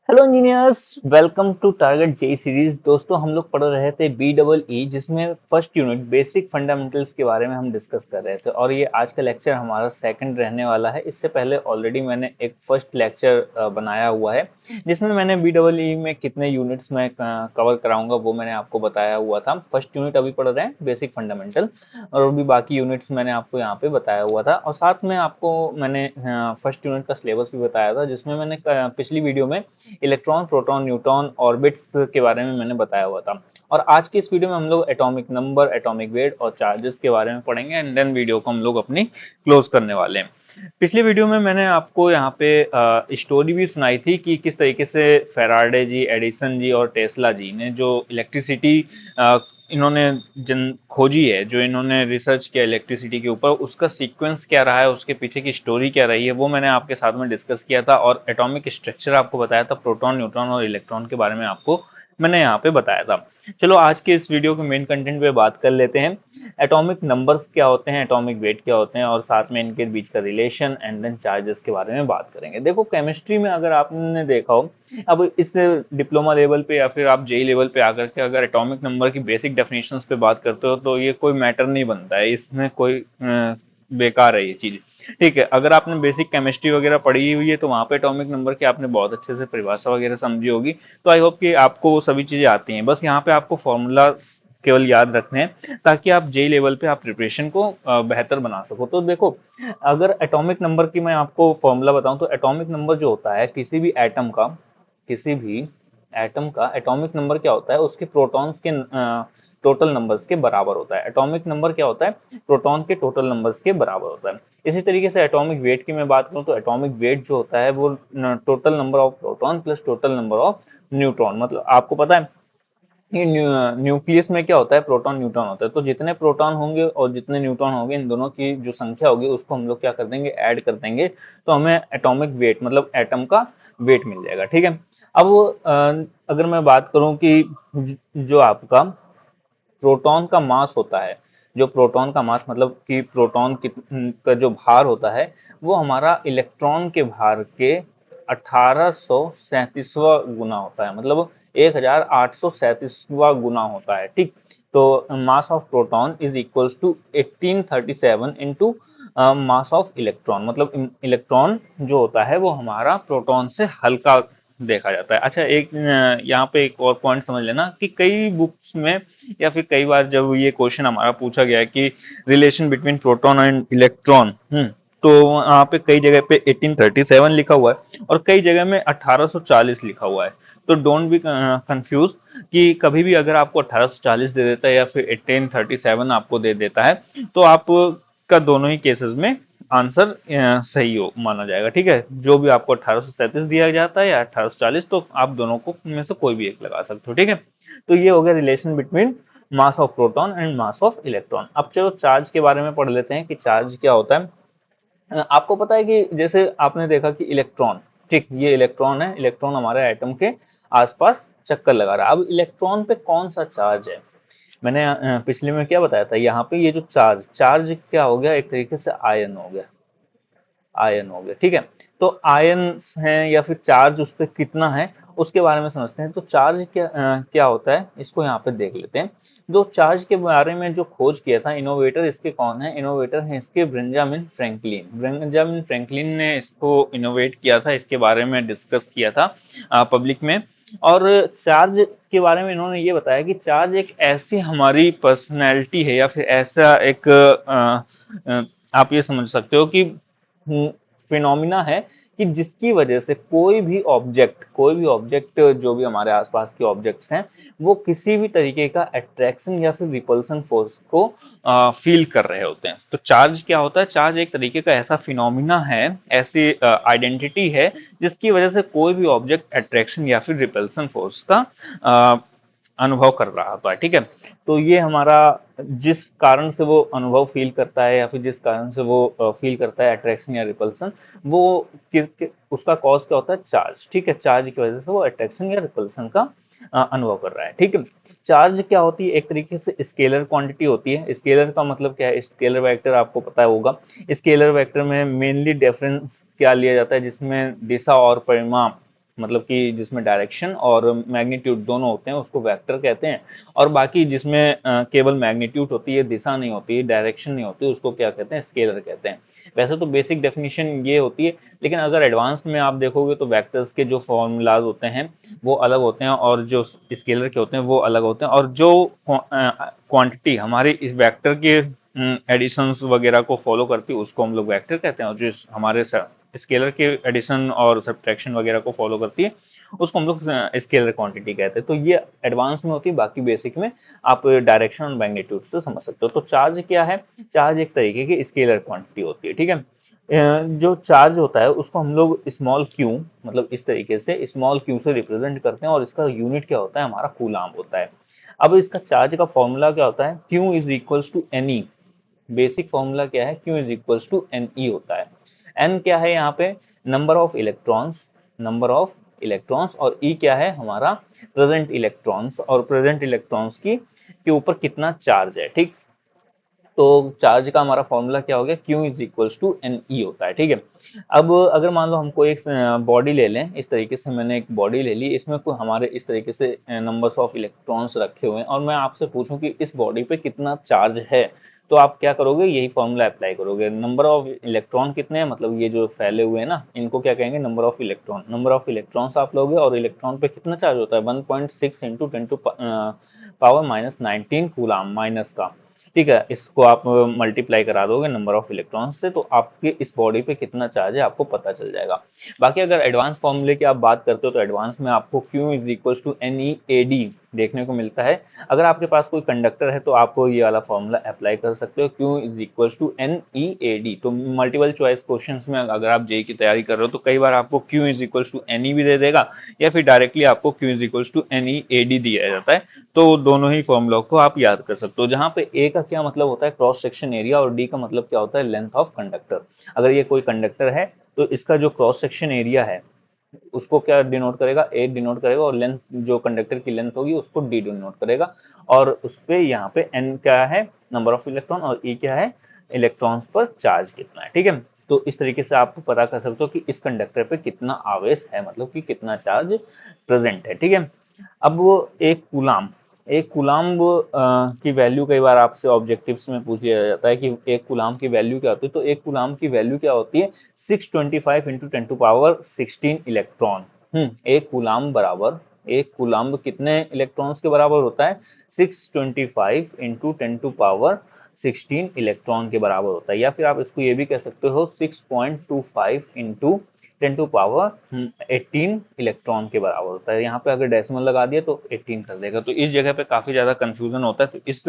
Hello engineers, welcome to Target JE series. दोस्तों, हम लोग पढ़ रहे थे बी डबल ई, जिसमें फर्स्ट यूनिट बेसिक फंडामेंटल्स के बारे में हम डिस्कस कर रहे थे और ये आज का लेक्चर हमारा सेकंड रहने वाला है। इससे पहले ऑलरेडी मैंने एक फर्स्ट लेक्चर बनाया हुआ है जिसमें मैंने बी डबल ई में कितने यूनिट्स में कवर कराऊंगा वो मैंने आपको बताया हुआ था। फर्स्ट यूनिट अभी पढ़ रहे हैं बेसिक फंडामेंटल, और भी बाकी यूनिट्स मैंने आपको यहाँ पे बताया हुआ था। और साथ में आपको मैंने फर्स्ट यूनिट का सिलेबस भी बताया था, जिसमें मैंने पिछली वीडियो में इलेक्ट्रॉन, प्रोटॉन, न्यूट्रॉन, ऑर्बिट्स के बारे में मैंने बताया हुआ था। और आज की इस वीडियो में हम लोग एटॉमिक नंबर, एटॉमिक वेट और चार्जेस के बारे में पढ़ेंगे एंड देन वीडियो को हम लोग अपनी क्लोज करने वाले हैं। पिछली वीडियो में मैंने आपको यहाँ पे स्टोरी भी सुनाई थी कि किस तरीके से फेराडे जी, एडिसन जी और टेस्ला जी ने जो इलेक्ट्रिसिटी इन्होंने जन खोजी है, जो इन्होंने रिसर्च किया इलेक्ट्रिसिटी के ऊपर, उसका सीक्वेंस क्या रहा है, उसके पीछे की स्टोरी क्या रही है, वो मैंने आपके साथ में डिस्कस किया था। और एटॉमिक स्ट्रक्चर आपको बताया था, प्रोटॉन, न्यूट्रॉन और इलेक्ट्रॉन के बारे में आपको मैंने यहाँ पे बताया था। चलो आज के इस वीडियो के मेन कंटेंट पे बात कर लेते हैं। एटॉमिक नंबर्स क्या होते हैं, एटॉमिक वेट क्या होते हैं, और साथ में इनके बीच का रिलेशन एंड देन चार्जेस के बारे में बात करेंगे। देखो, केमिस्ट्री में अगर आपने देखा हो, अब इस डिप्लोमा लेवल पे या फिर आप जेई लेवल पे आकर के अगर एटॉमिक नंबर की बेसिक डेफिनेशंस पे बात करते हो तो ये कोई मैटर नहीं बनता है, इसमें कोई बेकार है ये चीज। ठीक है, अगर आपने बेसिक केमिस्ट्री वगैरह पढ़ी हुई है तो वहां पे एटॉमिक नंबर की आपने बहुत अच्छे से परिभाषा वगैरह समझी होगी। तो आई होप कि आपको वो सभी चीजें आती हैं। बस यहाँ पे आपको फॉर्मूला केवल याद रखने हैं ताकि आप जेई लेवल पे आप प्रिपरेशन को बेहतर बना सको। तो देखो, अगर एटॉमिक नंबर की मैं आपको फॉर्मूला बताऊं तो एटॉमिक नंबर जो होता है किसी भी एटम का, किसी भी एटम का एटॉमिक नंबर क्या होता है, उसके प्रोटॉन्स के टोटल नंबर्स के बराबर होता है। एटॉमिक नंबर क्या होता है, प्रोटॉन के टोटल नंबर्स के बराबर होता है। इसी तरीके से एटॉमिक वेट की मैं बात करूं तो एटॉमिक वेट जो होता है वो total number of proton plus total number of neutron. मतलब आपको पता है कि न्यूक्लियस में क्या होता है, प्रोटॉन न्यूट्रॉन होता है। तो जितने प्रोटॉन होंगे और जितने न्यूट्रॉन होंगे, इन दोनों की जो संख्या होगी उसको हम लोग क्या कर देंगे, ऐड कर देंगे। तो हमें एटॉमिक वेट मतलब एटम का वेट मिल जाएगा। ठीक है। अब अगर मैं बात करूं कि जो आपका प्रोटॉन का मास होता है, जो प्रोटॉन का मास मतलब कि प्रोटॉन का जो भार होता है, वो हमारा इलेक्ट्रॉन के भार के 1837वां गुना होता है। मतलब 1837वां गुना होता है। ठीक। तो mass of proton is equals to 1837 into mass of electron. मतलब इलेक्ट्रॉन जो होता है वो हमारा प्रोटॉन से हल्का देखा जाता है। अच्छा, एक यहाँ पे एक और पॉइंट समझ लेना कि कई बुक्स में या फिर कई बार जब ये क्वेश्चन हमारा पूछा गया है कि relation between proton and electron, तो वहाँ पे कई जगह पे 1837 लिखा हुआ है और कई जगह में 1840 लिखा हुआ है। तो डोंट बी कंफ्यूज कि कभी भी अगर आपको 1840 दे देता है या फिर 1837 आपको दे देता है तो आप का दोनों ही केसेस में आंसर सही हो माना जाएगा। ठीक है, जो भी आपको 1837 दिया जाता है या 1840, तो आप दोनों को में से कोई भी एक लगा सकते हो। ठीक है। तो ये हो गया relation between mass of proton and mass of electron. अब चलो चार्ज के बारे में पढ़ लेते हैं कि चार्ज क्या होता है। आपको पता है कि जैसे आपने देखा कि इलेक्ट्रॉन, ठीक, ये इलेक्ट्रॉन है, इलेक्ट्रॉन हमारे एटम के आसपास चक्कर लगा रहा है। अब इलेक्ट्रॉन पे कौन सा चार्ज है, मैंने पिछले में क्या बताया था, यहाँ पे ये जो चार्ज चार्ज क्या हो गया, एक तरीके से आयन हो गया, आयन हो गया। ठीक है। तो आयन है या फिर चार्ज उस पर कितना है उसके बारे में समझते हैं। तो चार्ज क्या होता है, इसको यहाँ पे देख लेते हैं। जो चार्ज के बारे में जो खोज किया था, इनोवेटर इसके कौन है, इनोवेटर है इसके बेंजामिन फ्रैंकलिन। बेंजामिन फ्रैंकलिन ने इसको इनोवेट किया था, इसके बारे में डिस्कस किया था पब्लिक में। और चार्ज के बारे में इन्होंने ये बताया कि चार्ज एक ऐसी हमारी पर्सनैलिटी है या फिर ऐसा एक आप ये समझ सकते हो कि फिनोमिना है कि जिसकी वजह से कोई भी ऑब्जेक्ट जो भी हमारे आसपास के ऑब्जेक्ट्स हैं, वो किसी भी तरीके का अट्रैक्शन या फिर रिपल्सन फोर्स को फील कर रहे होते हैं। तो चार्ज क्या होता है, चार्ज एक तरीके का ऐसा फिनोमिना है, ऐसी आइडेंटिटी है जिसकी वजह से कोई भी ऑब्जेक्ट अट्रैक्शन या फिर रिपल्सन फोर्स का अनुभव कर रहा होता है। ठीक है। तो ये हमारा जिस कारण से वो अनुभव फील करता है या फिर जिस कारण से वो फील करता है अट्रैक्शन या रिपल्सन, वो उसका कॉज क्या होता है, चार्ज। ठीक है, चार्ज की वजह से वो अट्रैक्शन या रिपल्सन का अनुभव कर रहा है। ठीक है। चार्ज क्या होती है, एक तरीके से स्केलर क्वांटिटी होती है। स्केलर का मतलब क्या है, स्केलर वेक्टर आपको पता होगा। स्केलर वेक्टर में मेनली डिफरेंस क्या लिया जाता है, जिसमें दिशा और परिमाण मतलब कि जिसमें डायरेक्शन और मैग्नीट्यूड दोनों होते हैं उसको वेक्टर कहते हैं, और बाकी जिसमें केवल मैग्नीट्यूड होती है, दिशा नहीं होती, डायरेक्शन नहीं होती, उसको क्या कहते हैं, स्केलर कहते हैं। वैसे तो बेसिक डेफिनेशन ये होती है, लेकिन अगर एडवांस में आप देखोगे तो वेक्टर्स के जो फॉर्मूलाज होते हैं वो अलग होते हैं, और जो स्केलर के होते हैं वो अलग होते हैं, और जो क्वांटिटी हमारी इस वेक्टर के एडिशंस वगैरह को फॉलो करती है उसको हम लोग वेक्टर कहते हैं, और जो हमारे स्केलर के एडिशन और सब्ट्रैक्शन वगैरह को फॉलो करती है उसको हम लोग स्केलर क्वांटिटी कहते हैं। तो ये एडवांस में होती है, बाकी बेसिक में आप डायरेक्शन और मैग्नीट्यूड से समझ सकते हो। तो चार्ज क्या है, चार्ज एक तरीके की स्केलर क्वांटिटी होती है, ठीक है। जो चार्ज होता है उसको हम लोग स्मॉल क्यू, मतलब इस तरीके से स्मॉल क्यू से रिप्रेजेंट करते हैं, और इसका यूनिट क्या होता है, हमारा कूलाम होता है। अब इसका चार्ज का फॉर्मूला क्या होता है, Q is equals to n e. Basic formula क्या है, Q is equals to n e होता है। एन क्या है यहाँ पे, number of electrons, number of electrons, और ई क्या है हमारा प्रेजेंट इलेक्ट्रॉन्स, और प्रेजेंट इलेक्ट्रॉन्स की के ऊपर कितना चार्ज है, ठीक। तो चार्ज का हमारा फॉर्मूला क्या हो गया, Q is equals to n e होता है, ठीक है। अब अगर मान लो हमको एक बॉडी ले लें, इस तरीके से मैंने एक बॉडी ले ली, इसमें कोई हमारे इस तरीके से नंबर्स ऑफ इलेक्ट्रॉन्स रखे हुए हैं, और मैं आपसे पूछूं कि इस बॉडी पे कितना चार्ज है, तो आप क्या करोगे, यही फॉर्मूला अप्लाई करोगे। नंबर ऑफ इलेक्ट्रॉन कितने हैं, मतलब ये जो फैले हुए हैं ना, इनको क्या कहेंगे, number of electron. Number of electrons आप लोगे, और इलेक्ट्रॉन पे कितना चार्ज होता है, 1.6 इंटू 10⁻⁹ कूलाम माइनस का, ठीक है। इसको आप मल्टीप्लाई करा दोगे नंबर ऑफ इलेक्ट्रॉन्स से, तो आपके इस बॉडी पे कितना चार्ज है आपको पता चल जाएगा। बाकी अगर एडवांस फॉर्मूले की आप बात करते हो तो एडवांस में आपको Q is equals to n e A D देखने को मिलता है। अगर आपके पास कोई कंडक्टर है तो आपको ये वाला फॉर्मूला अप्लाई कर सकते हो, Q is equals to n e A D. तो मल्टीपल चॉइस क्वेश्चन में अगर आप जेई की तैयारी कर रहे हो तो कई बार आपको Q is equals to n e भी दे देगा, या फिर डायरेक्टली आपको Q is equals to n e A D दिया जाता है। तो दोनों ही फॉर्मूला को आप याद कर सकते हो, जहां पे ए का क्या मतलब होता है, क्रॉस सेक्शन एरिया, और डी का मतलब क्या होता है, लेंथ ऑफ कंडक्टर। अगर ये कोई कंडक्टर है तो इसका जो क्रॉस सेक्शन एरिया है उसको क्या डिनोट करेगा, ए डिनोट करेगा, और लेंथ जो कंडक्टर की लेंथ होगी उसको डी डिनोट करेगा, और उस पे यहाँ पे एन क्या है, नंबर ऑफ इलेक्ट्रॉन, और ई क्या है, इलेक्ट्रॉन्स पर चार्ज कितना है, ठीक है। तो इस तरीके से आप पता कर सकते हो कि इस कंडक्टर पे कितना आवेश है, मतलब कि कितना चार्ज प्रेजेंट है, ठीक है। अब वो एक कूलाम, एक कूलाम की वैल्यू कई बार आपसे ऑब्जेक्टिव्स में पूछ लिया जाता है कि एक कूलाम की वैल्यू क्या होती है, तो एक कूलाम की वैल्यू क्या होती है, 625 इंटू 10⁻16 इलेक्ट्रॉन। एक कूलाम बराबर, एक कूलाम कितने इलेक्ट्रॉन्स के बराबर होता है, 625 इंटू 10⁻16 इलेक्ट्रॉन के बराबर होता है, या फिर आप इसको ये भी कह सकते हो 6.25 इंटू 10⁻18 इलेक्ट्रॉन के बराबर होता है। यहाँ पे अगर डेसिमल लगा दिया तो 18 कर देगा, तो इस जगह पे काफी ज्यादा कंफ्यूजन होता है। तो इस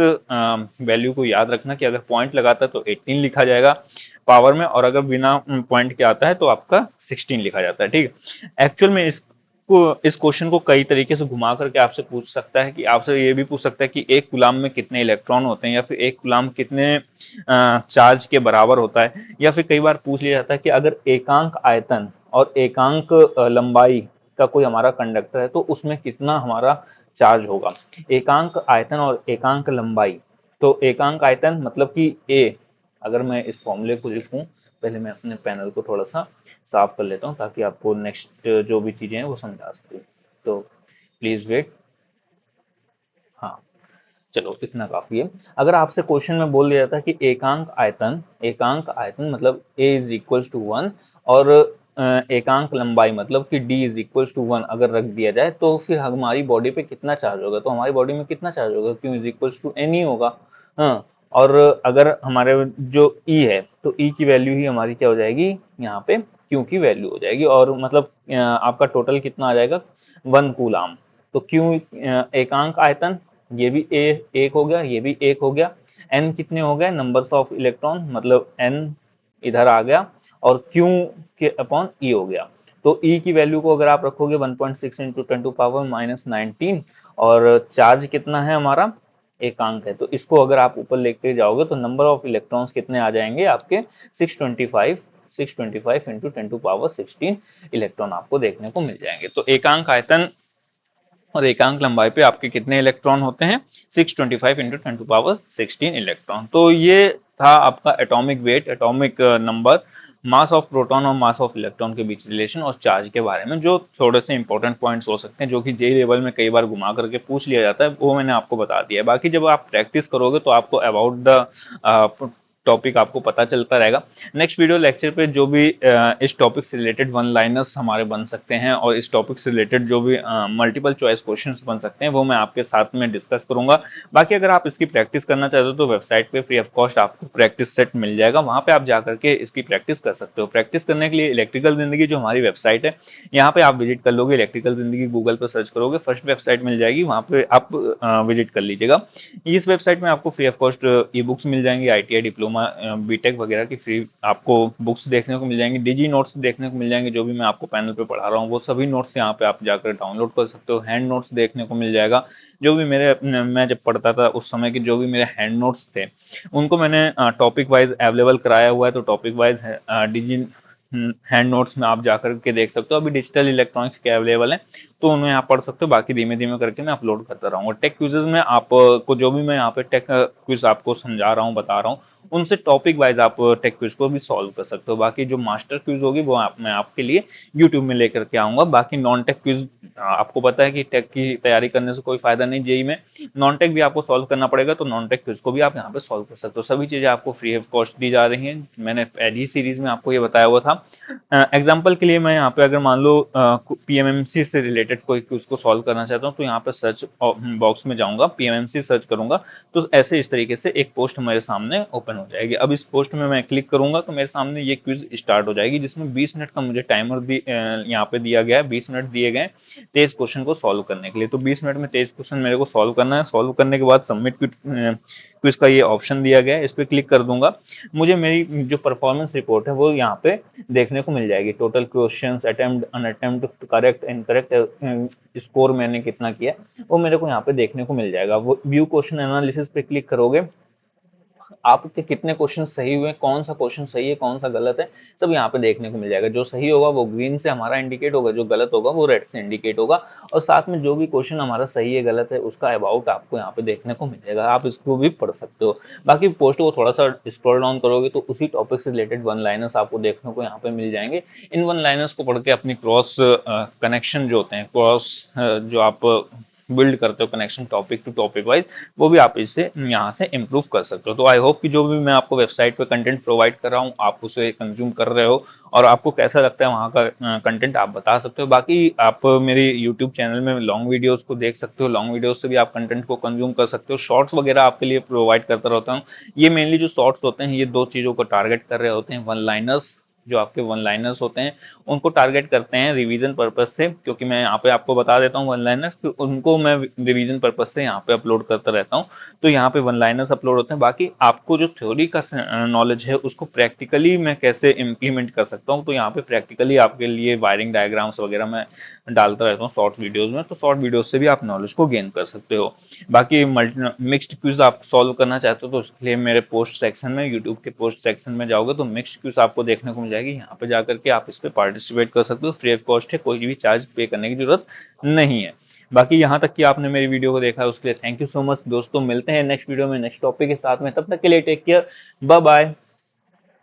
वैल्यू को याद रखना कि अगर पॉइंट लगाता है तो 18 लिखा जाएगा पावर में, और अगर बिना पॉइंट के आता है तो आपका 16 लिखा जाता है, ठीक है। एक्चुअल में इस क्वेश्चन को कई तरीके से घुमा करके आपसे पूछ सकता है, कि आपसे ये भी पूछ सकता है कि एक कूलाम में कितने इलेक्ट्रॉन होते हैं, या फिर एक कूलाम कितने चार्ज के बराबर होता है, या फिर कई बार पूछ लिया जाता है कि अगर एकांक आयतन और एकांक लंबाई का कोई हमारा कंडक्टर है तो उसमें कितना हमारा चार्ज होगा। एकांक आयतन और एकांक लंबाई, तो एकांक आयतन मतलब कि ए, अगर मैं इस फॉर्मूले को लिखूं, पहले मैं अपने पैनल को थोड़ा सा साफ कर लेता हूं ताकि आपको नेक्स्ट जो भी चीजें हैं वो समझा सकूं। तो प्लीज वेट। हाँ, चलो इतना काफी है। अगर आपसे क्वेश्चन में बोल दिया जाता है कि एकांक आयतन, एकांक आयतन मतलब ए इज इक्वल्स टू 1, और एकांक लंबाई मतलब कि डी इज इक्वल्स टू 1 अगर रख दिया जाए, तो फिर हमारी बॉडी पे कितना चार्ज होगा, तो हमारी बॉडी में कितना चार्ज होगा, Q is equals to N ही होगा। हाँ, और अगर हमारे जो ई है तो ई की वैल्यू ही हमारी क्या हो जाएगी, यहाँ पे क्यू की वैल्यू हो जाएगी, और मतलब आपका टोटल कितना आ जाएगा, 1 कूलाम। तो क्यू एकांक आयतन, ये भी ए एक हो गया, ये भी एक हो गया। एन कितने हो गए, नंबर्स ऑफ इलेक्ट्रॉन, मतलब एन इधर आ गया, और क्यू के अपॉन ई हो गया। तो ई की वैल्यू को अगर आप रखोगे 1.6 इंटू 10⁻⁻19, और चार्ज कितना है हमारा, एकांक है, तो इसको अगर आप ऊपर लेके जाओगे तो नंबर ऑफ इलेक्ट्रॉन्स कितने आ जाएंगे आपके, 625, 625 इंटू 10⁻16 इलेक्ट्रॉन आपको देखने को मिल जाएंगे। तो एकांक आयतन और एकांक लंबाई पे आपके कितने इलेक्ट्रॉन होते हैं, 625 इंटू 10⁻16 इलेक्ट्रॉन। तो ये था आपका atomic weight, atomic number mass of proton और मास ऑफ इलेक्ट्रॉन के बीच रिलेशन और चार्ज के बारे में, जो थोड़े से इंपॉर्टेंट पॉइंट्स हो सकते हैं जो कि जेई लेवल में कई बार घुमा करके पूछ लिया जाता है, वो मैंने आपको बता दिया है। बाकी जब आप प्रैक्टिस करोगे तो आपको अबाउट द टॉपिक आपको पता चलता रहेगा। नेक्स्ट वीडियो लेक्चर पे जो भी इस टॉपिक से रिलेटेड वन लाइनर्स हमारे बन सकते हैं और इस टॉपिक से रिलेटेड जो भी मल्टीपल चॉइस क्वेश्चंस बन सकते हैं वो मैं आपके साथ में डिस्कस करूंगा। बाकी अगर आप इसकी प्रैक्टिस करना चाहते हो तो वेबसाइट पे फ्री ऑफ कॉस्ट आपको प्रैक्टिस सेट मिल जाएगा, वहां पे आप जाकर के इसकी प्रैक्टिस कर सकते हो। प्रैक्टिस करने के लिए इलेक्ट्रिकल जिंदगी जो हमारी वेबसाइट है, यहाँ पे आप विजिट कर लोगे, इलेक्ट्रिकल जिंदगी गूगल पर सर्च करोगे, फर्स्ट वेबसाइट मिल जाएगी, वहां पे आप विजिट कर लीजिएगा। इस वेबसाइट में आपको free of cost e books मिल जाएंगी, आईटीआई डिप्लोमा बीटेक वगैरह की फ्री आपको बुक्स देखने को मिल जाएंगी, डिजी नोट्स देखने को मिल जाएंगे, जो भी मैं आपको पैनल पे पढ़ा रहा हूँ वो सभी नोट्स यहाँ पे आप जाकर डाउनलोड कर सकते हो। हैंड नोट्स देखने को मिल जाएगा, जो भी मैं जब पढ़ता था उस समय के जो भी मेरे हैंड नोट्स थे उनको मैंने टॉपिक वाइज अवेलेबल कराया हुआ है, तो टॉपिक वाइज डिजी हैंड नोट्स में आप जाकर के देख सकते हो। अभी डिजिटल इलेक्ट्रॉनिक्स के अवेलेबल हैं तो उन्हें आप पढ़ सकते हो, बाकी धीमे धीमे करके मैं अपलोड करता रहूंगा। टेक क्विजेज में आपको जो भी मैं यहाँ पे टेक क्विज आपको समझा रहा हूँ, बता रहा हूँ, उनसे टॉपिक वाइज आप टेक क्विज को भी सॉल्व कर सकते हो। बाकी जो मास्टर क्विज होगी वो मैं आपके लिए यूट्यूब में लेकर के आऊंगा। बाकी नॉन टेक क्विज आपको पता है कि टेक की तैयारी करने से कोई फायदा नहीं जेई में, नॉन टेक भी आपको सॉल्व करना पड़ेगा, तो नॉन टेक क्विज को भी आप यहाँ पे सॉल्व कर सकते हो। सभी चीजें आपको फ्री ऑफ कॉस्ट दी जा रही हैं, मैंने पहली सीरीज में आपको ये बताया हुआ था। एग्जाम्पल के लिए मैं यहाँ पे अगर मान लो पीएमएमसी से रिलेटेड कोई क्विज को सॉल्व करना चाहता हूँ तो यहाँ पे सर्च बॉक्स में जाऊंगा, पीएमएमसी सर्च करूंगा तो ऐसे इस तरीके से एक पोस्ट मेरे सामने ओपन हो जाएगी। अब इस पोस्ट में मैं क्लिक करूंगा तो मेरे सामने ये क्विज स्टार्ट हो जाएगी, जिसमें 20 मिनट का मुझे टाइमर यहाँ पे दिया गया है, 20 मिनट दिए गए 23 क्वेश्चन को सॉल्व करने के लिए। तो 20 मिनट में 23 क्वेश्चन मेरे को सॉल्व करना है। सॉल्व करने के बाद सबमिट क्विज का ये ऑप्शन दिया गया है, इस पर क्लिक कर दूंगा, मुझे मेरी जो परफॉर्मेंस रिपोर्ट है वो यहाँ पे देखने को मिल जाएगी। Total questions, attempt, unattempt, correct, incorrect, score मैंने कितना किया वो मेरे को यहाँ पे देखने को मिल जाएगा। वो व्यू क्वेश्चन एनालिसिस पे क्लिक करोगे, आपके कितने क्वेश्चन सही हुए, कौन सा क्वेश्चन सही है कौन सा गलत है, सब यहाँ पे देखने को मिल जाएगा। जो सही होगा वो ग्रीन से हमारा इंडिकेट होगा, जो गलत होगा वो रेड से इंडिकेट होगा, और साथ में जो भी क्वेश्चन हमारा सही है गलत है उसका अबाउट आपको यहाँ पे देखने को मिलेगा, आप इसको भी पढ़ सकते हो। बाकी पोस्ट को थोड़ा सा स्क्रॉल डाउन करोगे तो उसी टॉपिक से रिलेटेड वन लाइनर्स आपको देखने को यहाँ पे मिल जाएंगे। इन वन लाइनर्स को पढ़ के अपनी क्रॉस कनेक्शन जो होते हैं, क्रॉस जो आप बिल्ड करते हो connection topic to topic wise, वो भी आप इससे यहाँ से इम्प्रूव कर सकते हो। तो आई होप कि जो भी मैं आपको वेबसाइट पे कंटेंट प्रोवाइड कर रहा हूँ आप उसे कंज्यूम कर रहे हो, और आपको कैसा लगता है वहाँ का कंटेंट आप बता सकते हो। बाकी आप मेरी यूट्यूब चैनल में लॉन्ग वीडियोस को देख सकते हो, लॉन्ग वीडियोस से भी आप कंटेंट को कंज्यूम कर सकते हो। शॉर्ट्स वगैरह आपके लिए प्रोवाइड करता रहता हूँ। ये मेनली जो शॉर्ट्स होते हैं ये दो चीज़ों को टारगेट कर रहे होते हैं, वन लाइनर्स, जो आपके वन लाइनर्स होते हैं उनको टारगेट करते हैं रिवीजन पर्पज से, क्योंकि मैं यहाँ पे आपको बता देता हूँ वन लाइनर्स, तो उनको मैं रिवीजन पर्पज से यहाँ पे अपलोड करता रहता हूँ। तो यहाँ पे वन लाइनर्स अपलोड होते हैं। बाकी आपको जो थ्योरी का नॉलेज है उसको प्रैक्टिकली मैं कैसे इम्प्लीमेंट कर सकता हूँ, तो यहाँ पे प्रैक्टिकली आपके लिए वायरिंग डायग्राम्स वगैरह मैं डालता रहता हूँ शॉर्ट वीडियोज में, तो शॉर्ट वीडियोज से भी आप नॉलेज को गेन कर सकते हो। बाकी मिक्स्ड क्विज आप सॉल्व करना चाहते हो तो उसके लिए मेरे पोस्ट सेक्शन में, यूट्यूब के पोस्ट सेक्शन में जाओगे तो मिक्स्ड क्विज आपको देखने को मिल जाएगी, यहाँ पे जाकर के आप इस पे पार्टिसिपेट कर सकते हो। फ्री ऑफ कॉस्ट है, कोई भी चार्ज पे करने की जरूरत नहीं है। बाकी यहाँ तक कि आपने मेरी वीडियो को देखा है उसके लिए थैंक यू सो मच दोस्तों। मिलते हैं नेक्स्ट वीडियो में नेक्स्ट टॉपिक के साथ में, तब तक के लिए टेक केयर, बाय बाय।